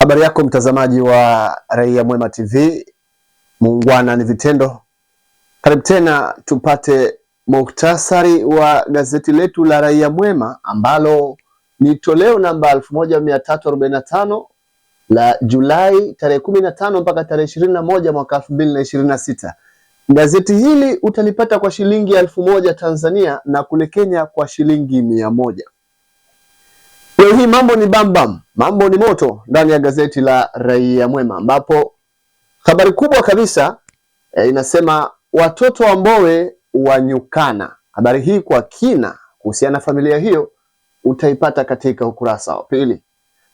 Habari yako mtazamaji wa Raia Mwema TV, muungwana ni vitendo. Karibu tena tupate muhtasari wa gazeti letu la Raia Mwema ambalo ni toleo namba 1345 la Julai tarehe 15 mpaka tarehe 21 mwaka 2026. Gazeti hili utalipata kwa shilingi 1000 Tanzania na kule Kenya kwa shilingi 100. Leo hii mambo ni bambam, mambo ni moto ndani ya gazeti la Raia Mwema ambapo habari kubwa kabisa inasema watoto wa Mbowe wanyukana. Habari hii kwa kina kuhusiana na familia hiyo utaipata katika ukurasa wa pili.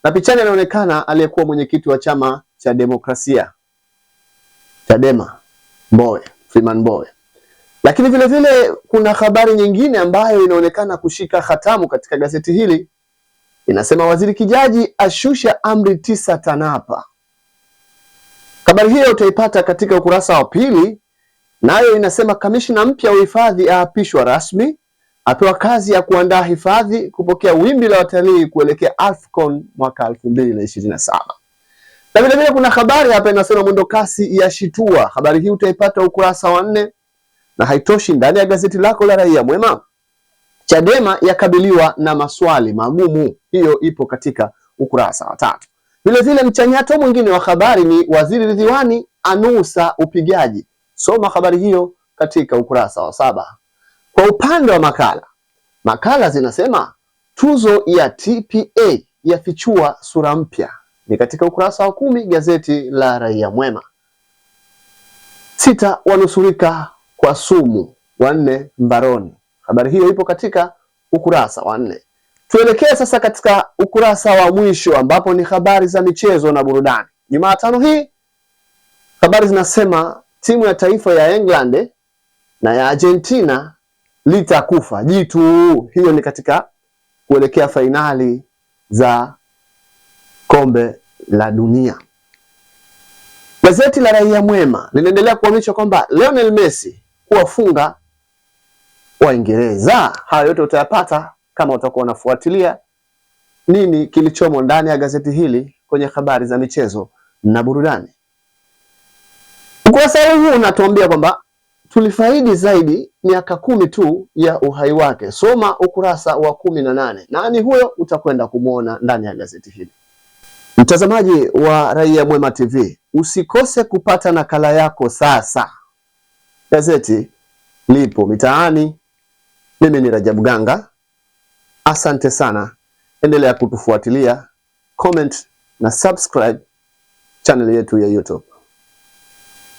Na pichani anaonekana aliyekuwa mwenyekiti wa chama cha demokrasia Chadema Mbowe, Freeman Mbowe. Lakini vile vile kuna habari nyingine ambayo inaonekana kushika hatamu katika gazeti hili. Inasema Waziri Kijaji ashusha amri 9 TANAPA. Habari hiyo utaipata katika ukurasa wa pili. Nayo inasema kamishna mpya wa hifadhi aapishwa rasmi, apewa kazi ya kuandaa hifadhi kupokea wimbi la watalii kuelekea AFCON mwaka 2027. Na vile vile kuna habari hapa inasema mwendo kasi ya shitua. Habari hii utaipata ukurasa wa 4. Na haitoshi, ndani ya gazeti lako la Raia Mwema, Chadema yakabiliwa na maswali magumu. Hiyo ipo katika ukurasa wa 3. Vile vile mchanyato mwingine wa habari ni Waziri Ridhiwani anusa upigaji. Soma habari hiyo katika ukurasa wa 7. Kwa upande wa makala zinasema tuzo ya TPA yafichua sura mpya. Ni katika ukurasa wa 10 gazeti la Raia Mwema. 6 wanusurika kwa sumu, 4 mbaroni. Habari hiyo ipo katika ukurasa wa 4. Tuelekee sasa katika ukurasa wa mwisho ambapo ni habari za michezo na burudani. Jumatano hii habari zinasema timu ya taifa ya England na ya Argentina litakufa jitu. Hiyo ni katika kuelekea fainali za kombe la dunia. Gazeti la Raia Mwema linaendelea kuonyesha kwamba Lionel Messi kuwafunga Waingereza. Hayo yote utayapata kama utakuwa unafuatilia nini kilichomo ndani ya gazeti hili kwenye habari za michezo na burudani. Ukurasa huu unatuambia kwamba tulifaidi zaidi miaka 10 tu ya uhai wake. Soma ukurasa wa 18. Nani huyo? Utakwenda kumuona ndani ya gazeti hili. Mtazamaji wa Raia Mwema TV, usikose kupata nakala yako sasa. Gazeti lipo mitaani. Mimi ni Rajabu Ganga. Asante sana. Endelea kutufuatilia, comment na subscribe channel yetu ya YouTube.